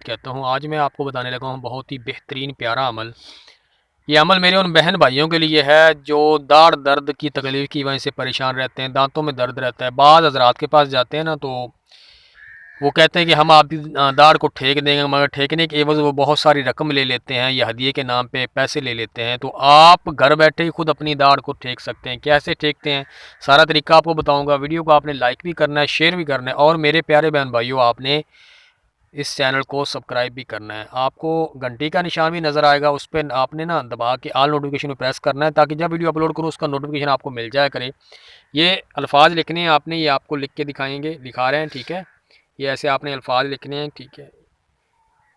कहता हूँ। आज मैं आपको बताने लगा हूँ बहुत ही बेहतरीन प्यारा अमल। ये अमल मेरे उन बहन भाइयों के लिए है जो दाढ़ दर्द की तकलीफ़ की वजह से परेशान रहते हैं, दांतों में दर्द रहता है। बाज़ हज़रात के पास जाते हैं ना, तो वो कहते हैं कि हम आपकी दाढ़ को ठेक देंगे, मगर ठेकने के एवज़ वो बहुत सारी रकम ले लेते हैं या हदिये के नाम पे पैसे ले लेते हैं। तो आप घर बैठे ही खुद अपनी दाढ़ को ठेक सकते हैं। कैसे ठेकते हैं, सारा तरीका आपको बताऊंगा। वीडियो को आपने लाइक भी करना है, शेयर भी करना है, और मेरे प्यारे बहन भाइयों, आपने इस चैनल को सब्सक्राइब भी करना है। आपको घंटी का निशान भी नज़र आएगा, उस पर आपने ना दबा के ऑल नोटिफिकेशन में प्रेस करना है, ताकि जब वीडियो अपलोड करूँ उसका नोटिफिकेशन आपको मिल जाया करे। ये अल्फाज लिखने हैं आपने, ये आपको लिख के दिखाएंगे, दिखा रहे हैं, ठीक है। ये ऐसे आपने अल्फाज लिखने हैं, ठीक है।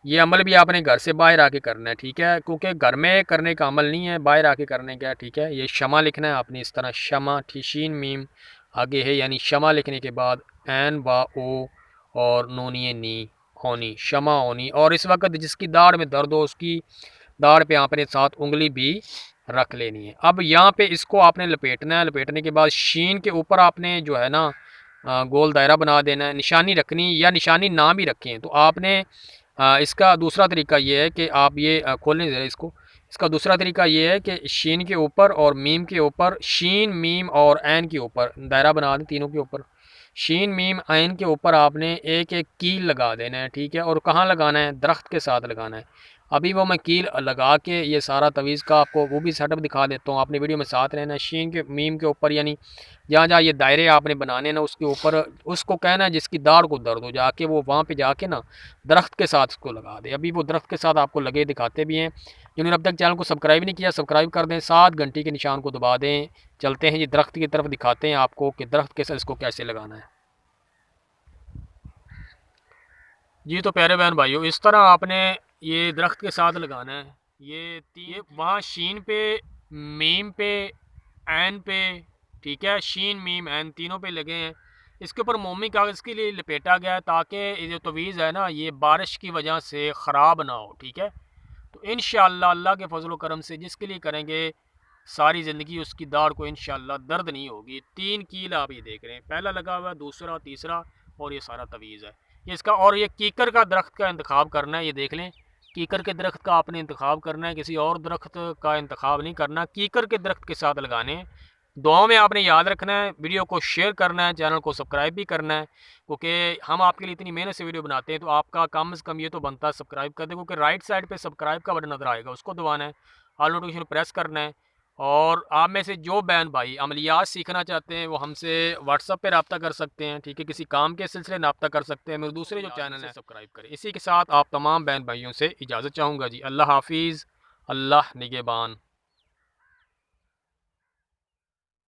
ये अमल भी आपने घर से बाहर आके करना है, ठीक है, क्योंकि घर में करने का अमल नहीं है, बाहर आके करने का, ठीक है। ये शमा लिखना है आपने इस तरह, शमा, शीन मीम आगे है, यानी शमा लिखने के बाद एन बा ओ और नूनिए नी, होनी, शमा होनी। और इस वक्त जिसकी दाढ़ में दर्द हो उसकी दाढ़ पे आपने 7 उंगली भी रख लेनी है। अब यहाँ पे इसको आपने लपेटना है। लपेटने के बाद शीन के ऊपर आपने जो है ना गोल दायरा बना देना है। निशानी रखनी, या निशानी ना भी रखें तो आपने इसका दूसरा तरीका ये है कि आप ये खोलें ज़रा इसको। इसका दूसरा तरीका ये है कि शीन के ऊपर और मीम के ऊपर, शीन मीम और ऐन के ऊपर दायरा बना दें, तीनों के ऊपर शीन मीम ऐन के ऊपर आपने एक एक कील लगा देना है, ठीक है। और कहाँ लगाना है, दरख्त के साथ लगाना है। अभी वो मैं कील लगा के ये सारा तवीज़ का आपको वो भी सेटअप दिखा देता हूँ, आपने वीडियो में साथ रहना है। शीन के मीम के ऊपर, यानी जहाँ जहाँ ये दायरे आपने बनाने ना, उसके ऊपर उसको कहना है जिसकी दाढ़ को दर्द हो, जाके वो वहाँ पे जाके ना दरख्त के साथ उसको लगा दे। अभी वो दरख्त के साथ आपको लगे दिखाते भी हैं। जिन्होंने अब तक चैनल को सब्सक्राइब नहीं किया, सब्सक्राइब कर दें, 7 घंटे के निशान को दबा दें। चलते हैं जी दरख्त की तरफ, दिखाते हैं आपको कि दरख्त के साथ इसको कैसे लगाना है। जी तो प्यारे बहन भाइयों, इस तरह आपने ये दरख्त के साथ लगाना है। ये वहाँ शीन पे, मीम पे, ऐन पे, ठीक है, शीन मीम ऐन तीनों पे लगे हैं। इसके ऊपर मोमी कागज़ के लिए लपेटा गया है, ताकि ये जो तवीज़ है ना, ये बारिश की वजह से ख़राब ना हो, ठीक है। तो इंशाअल्लाह अल्लाह के फजल करम से जिसके लिए करेंगे सारी ज़िंदगी उसकी दाढ़ को इंशाअल्लाह दर्द नहीं होगी। 3 कील आप ये देख रहे हैं, पहला लगा हुआ है, दूसरा, तीसरा, और ये सारा तवीज़ है ये इसका। और ये कीकर का दरख्त का इंतखाब करना है, ये देख लें, कीकर के दरख्त का आपने इंतखाब करना है, किसी और दरख्त का इंतखाब नहीं करना, कीकर के दरख्त के साथ लगाने हैं। दुआओं में आपने याद रखना है, वीडियो को शेयर करना है, चैनल को सब्सक्राइब भी करना है, क्योंकि हम आपके लिए इतनी मेहनत से वीडियो बनाते हैं, तो आपका कम से कम ये तो बनता है सब्सक्राइब कर दे, क्योंकि राइट साइड पे सब्सक्राइब का बटन नजर आएगा, उसको दबाना है, ऑल नोटिफिकेशन प्रेस करना है। और आप में से जो बहन भाई अमलियात सीखना चाहते हैं वो हमसे व्हाट्सअप पे रब्ता कर सकते हैं, ठीक है, किसी काम के सिलसिले रब्ता कर सकते हैं। मेरे दूसरे जो चैनल है सब्सक्राइब करें। इसी के साथ आप तमाम बहन भाइयों से इजाज़त चाहूँगा जी। अल्लाह हाफिज़, अल्लाह निगहबान।